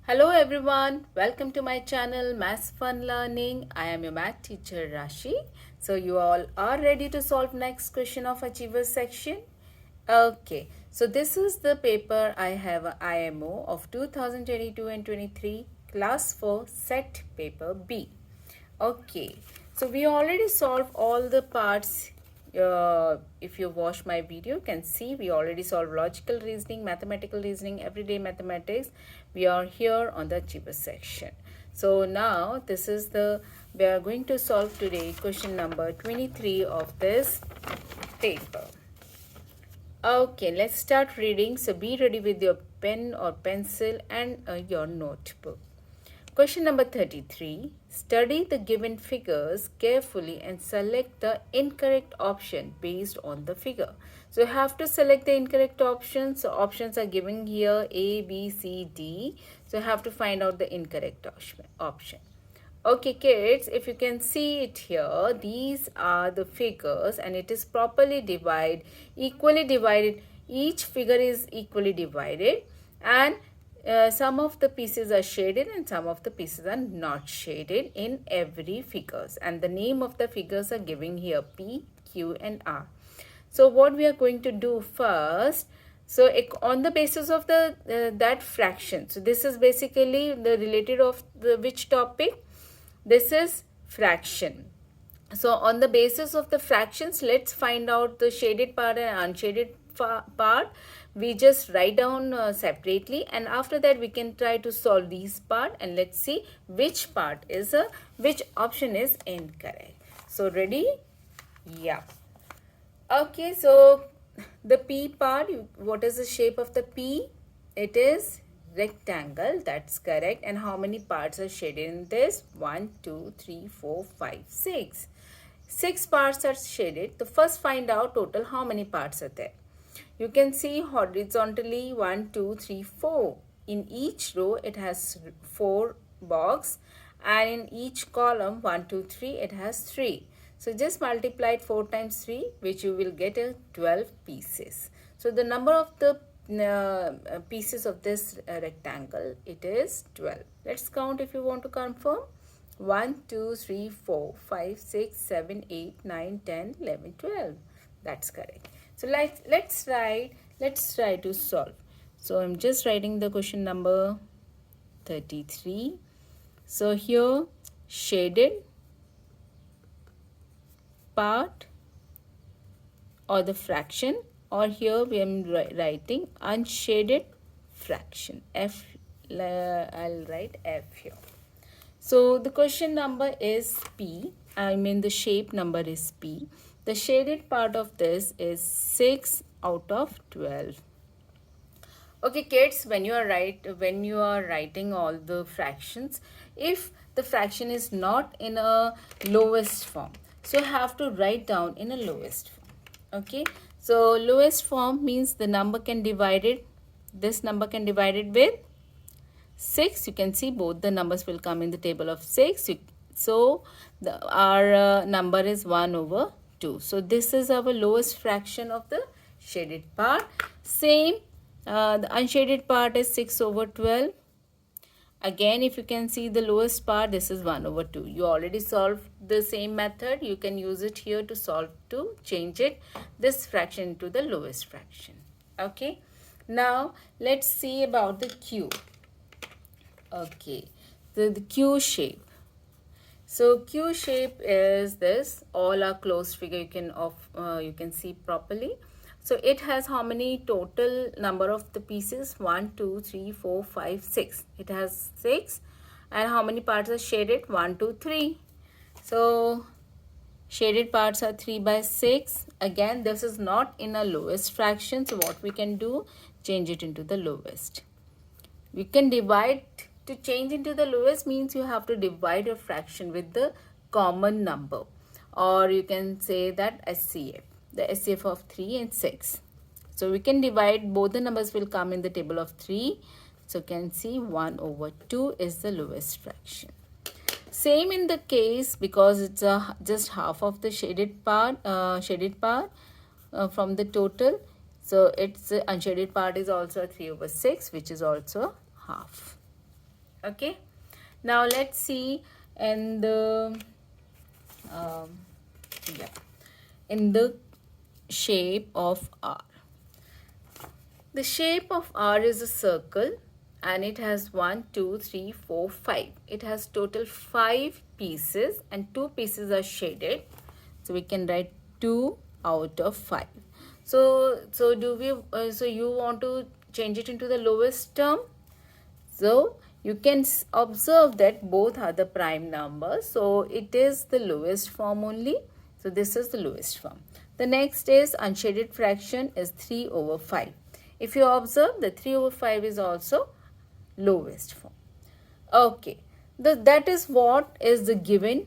Hello everyone, welcome to my channel Maths Fun Learning. I am your math teacher Rashi. So you all are ready to solve next question of Achievers section? Okay, so this is the paper I have IMO of 2022 and 23 class 4 set paper B. Okay, so we already solved all the parts. If you watch my video, you can see we already solved logical reasoning, mathematical reasoning, everyday mathematics. We are here on the achiever section. So now we are going to solve today question number 23 of this paper. Okay, let's start reading. So be ready with your pen or pencil and your notebook. Question number 33. Study the given figures carefully and select the incorrect option based on the figure. So you have to select the incorrect options. So options are given here A, B, C, D. So you have to find out the incorrect option. Okay kids, if you can see it here, these are the figures and it is properly equally divided. Each figure is equally divided and some of the pieces are shaded and some of the pieces are not shaded in every figures. And the name of the figures are given here P, Q and R. So what we are going to do first, so on the basis of that fraction. So this is basically the related of the which topic? This is fraction. So on the basis of the fractions, let's find out the shaded part and unshaded part. We just write down separately and after that we can try to solve these part and let's see which option is incorrect. So ready? Yeah. Okay, so the P part, what is the shape of the P? It is rectangle, that's correct. And how many parts are shaded in this? 1, 2, 3, 4, 5, 6. 6 parts are shaded. So first find out total how many parts are there. You can see horizontally 1, 2, 3, 4. In each row it has 4 boxes and in each column 1, 2, 3 it has 3. So just multiply it 4 times 3 which you will get 12 pieces. So the number of the pieces of this rectangle, it is 12. Let's count if you want to confirm. 1, 2, 3, 4, 5, 6, 7, 8, 9, 10, 11, 12. That's correct. So let's try to solve. So I'm just writing the question number 33. So here shaded part or the fraction, or here we am writing unshaded fraction. I'll write F here. So the question number is P. The shape number is P. The shaded part of this is 6 out of 12. Okay kids, when you are writing all the fractions, if the fraction is not in a lowest form, so you have to write down in a lowest form. Okay, so lowest form means the number can divide it. This number can divide it with 6. You can see both the numbers will come in the table of 6. Our number is 1 over 2. So this is our lowest fraction of the shaded part. Same, the unshaded part is 6 over 12. Again, if you can see the lowest part, this is 1 over 2. You already solved the same method. You can use it here to change this fraction into the lowest fraction. Okay. Now, let's see about the Q. Okay. The Q shape. So, Q shape is this. All are closed figure you can see properly. So it has how many total number of the pieces? 1, 2, 3, 4, 5, 6. It has 6. And how many parts are shaded? 1, 2, 3. So shaded parts are 3 by 6. Again, this is not in a lowest fraction. So what we can do? Change it into the lowest. We can divide. To change into the lowest means you have to divide a fraction with the common number. Or you can say that SCF. The SCF of 3 and 6. So we can divide, both the numbers will come in the table of 3. So you can see 1 over 2 is the lowest fraction. Same in the case because it's just half of the shaded part from the total. So its unshaded part is also 3 over 6, which is also half. Okay. Now let's see in the um, yeah, in the shape of R. The shape of R is a circle and it has 1, 2, 3, 4, 5. It has total 5 pieces and 2 pieces are shaded. So we can write 2 out of 5. So you want to change it into the lowest term? So you can observe that both are the prime numbers. So it is the lowest form only. So this is the lowest form. The next is unshaded fraction is 3 over 5. If you observe, the 3 over 5 is also lowest form. Okay. That is what is the given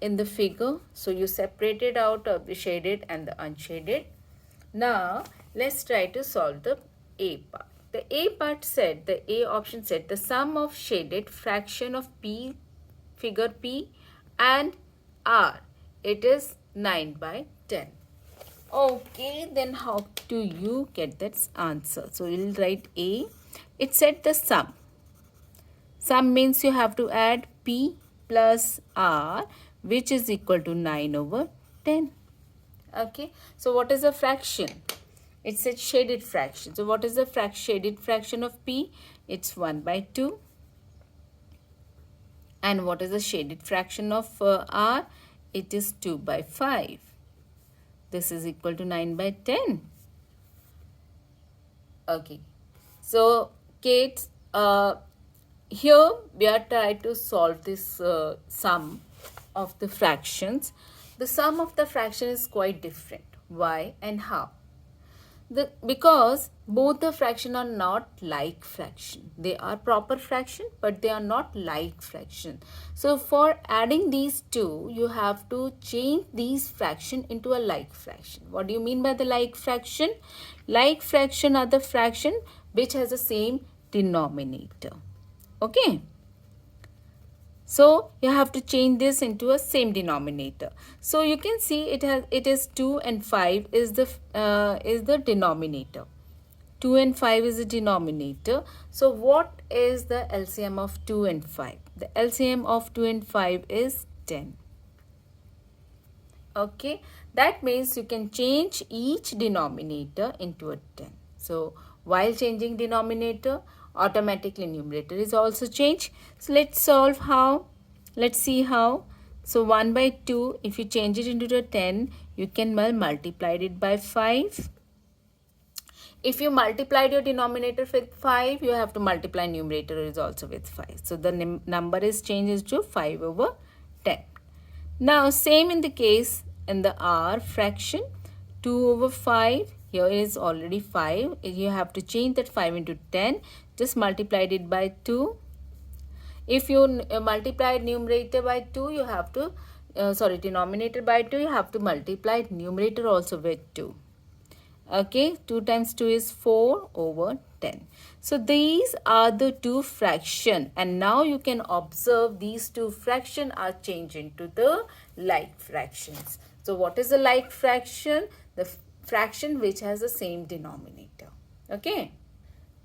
in the figure. So you separated out of the shaded and the unshaded. Now let's try to solve the A part. The A part said, the A option said, the sum of shaded fraction of P, figure P and R. It is 9 by 10. Okay, then how do you get that answer? So we'll write A. It said the sum. Sum means you have to add P plus R, which is equal to 9 over 10. Okay, so what is a fraction? It's a shaded fraction. So what is the shaded fraction of P? It's 1 by 2. And what is the shaded fraction of R? It is 2 by 5. This is equal to 9 by 10. Okay. So, kids, here we are trying to solve this sum of the fractions. The sum of the fraction is quite different. Why and how? Because both the fraction are not like fraction. They are proper fraction, but they are not like fraction. So for adding these two, you have to change these fraction into a like fraction. What do you mean by the like fraction? Like fraction are the fraction which has the same denominator. Okay. So you have to change this into a same denominator. So you can see it is 2 and 5 is the denominator. 2 and 5 is the denominator. So what is the LCM of 2 and 5? The LCM of 2 and 5 is 10. Okay, that means you can change each denominator into a 10. So while changing denominator, automatically numerator is also changed. So let's solve how. Let's see how. So 1 by 2, if you change it into a 10, you can multiply it by 5. If you multiplied your denominator with 5, you have to multiply numerator is also with 5. So the number is changed to 5 over 10. Now same in the case in the R fraction, 2 over 5. Here is already 5. You have to change that 5 into 10. Just multiplied it by 2. If you multiply numerator by 2, you have to, denominator by 2, you have to multiply numerator also with 2. Okay, 2 times 2 is 4 over 10. So these are the two fraction, and now you can observe these two fraction are changed into the like fractions. So what is the like fraction? The fraction which has the same denominator. Okay.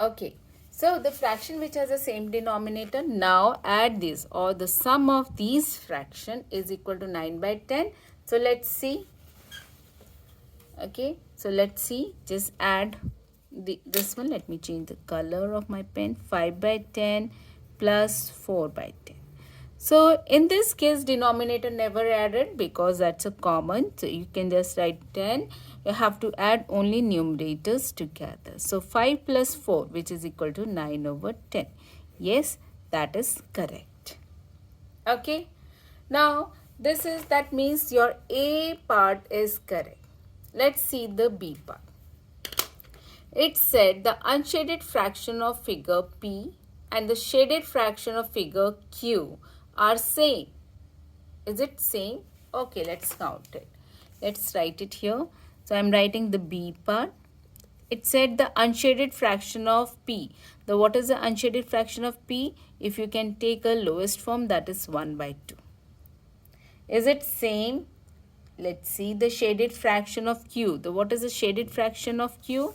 Okay. So the fraction which has the same denominator, now add this, or the sum of these fraction is equal to 9 by 10. So let's see. Okay, so let's see. Just add this one. Let me change the color of my pen. 5 by 10 plus 4 by 10. So in this case, denominator never added because that's a common. So you can just write 10. You have to add only numerators together. So 5 plus 4, which is equal to 9 over 10. Yes, that is correct. Okay. Now that means your A part is correct. Let's see the B part. It said the unshaded fraction of figure P and the shaded fraction of figure Q are same. Is it same? Okay, let's count it. Let's write it here. So I'm writing the B part. It said the unshaded fraction of P. What is the unshaded fraction of P? If you can take a lowest form, that is 1 by 2. Is it same? Let's see the shaded fraction of Q. What is the shaded fraction of Q?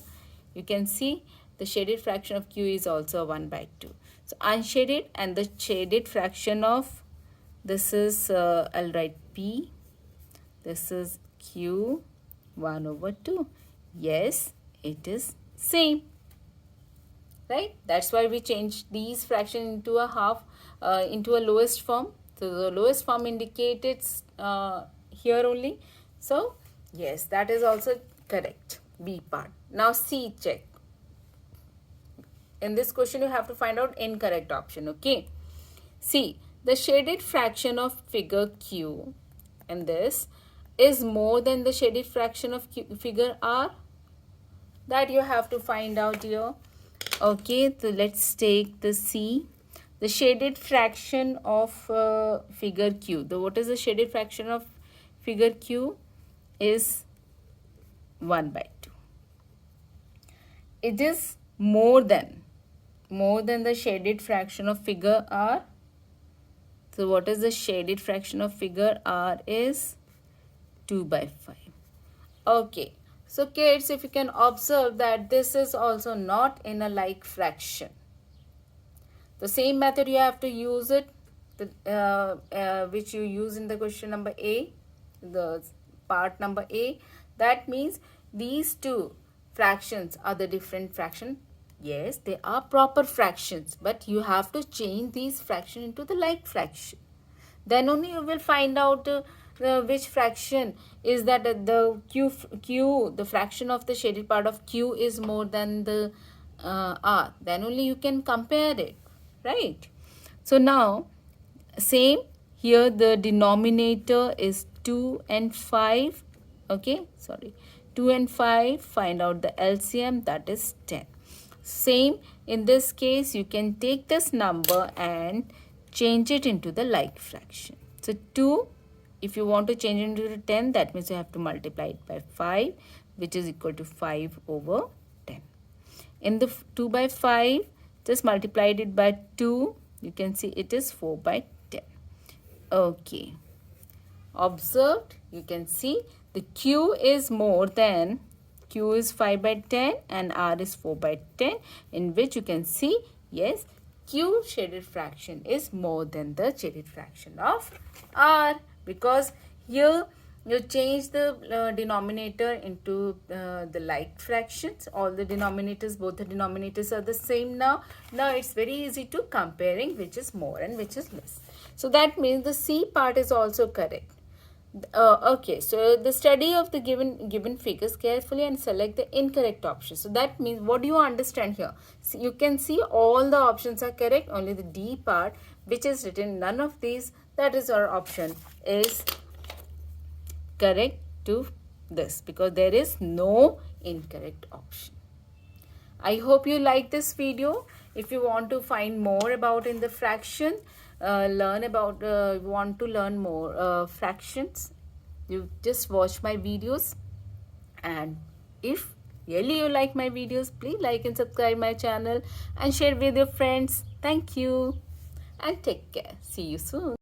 You can see the shaded fraction of Q is also 1 by 2. So unshaded and the shaded fraction of, this is, I'll write P, this is Q 1/2. Yes, it is same, right? That's why we changed these fraction into a half, into a lowest form. So the lowest form indicated here only. So yes, that is also correct, B part. Now C check. In this question you have to find out incorrect option. Okay, see, the shaded fraction of figure Q in this is more than the shaded fraction of figure R. That you have to find out here. Okay, so let's take the C. The shaded fraction of figure Q. What is the shaded fraction of figure Q? Is 1/2. It is more than the shaded fraction of figure R. So what is the shaded fraction of figure R? Is 2/5. Okay, so kids, if you can observe that this is also not in a like fraction. The same method you have to use it, which you use in the question number A, the part number A. That means these two fractions are the different fraction. Yes, they are proper fractions, but you have to change these fractions into the like fraction. Then only you will find out which fraction is that the Q, the fraction of the shaded part of Q is more than the R. Then only you can compare it, right? So now, same here, the denominator is 2 and 5. Okay, sorry, 2 and 5. Find out the LCM, that is 10. Same in this case, you can take this number and change it into the like fraction. So 2, if you want to change it into 10, that means you have to multiply it by 5, which is equal to 5/10. In the 2/5, just multiplied it by 2, you can see it is 4/10. Okay, observed, you can see the Q is more than, Q is 5/10 and R is 4/10, in which you can see, yes, Q shaded fraction is more than the shaded fraction of R, because here you change the denominator into the like fractions. All the denominators, both the denominators are the same now. Now it's very easy to comparing which is more and which is less. So that means the C part is also correct. Okay, so the study of the given figures carefully and select the incorrect option. So that means, what do you understand here? So you can see all the options are correct, only the D part, which is written none of these, that is our option, is correct to this, because there is no incorrect option. I hope you like this video. If you want to find more about in the fraction, want to learn more fractions, you just watch my videos. And if really you like my videos, please like and subscribe my channel and share with your friends. Thank you and take care. See you soon.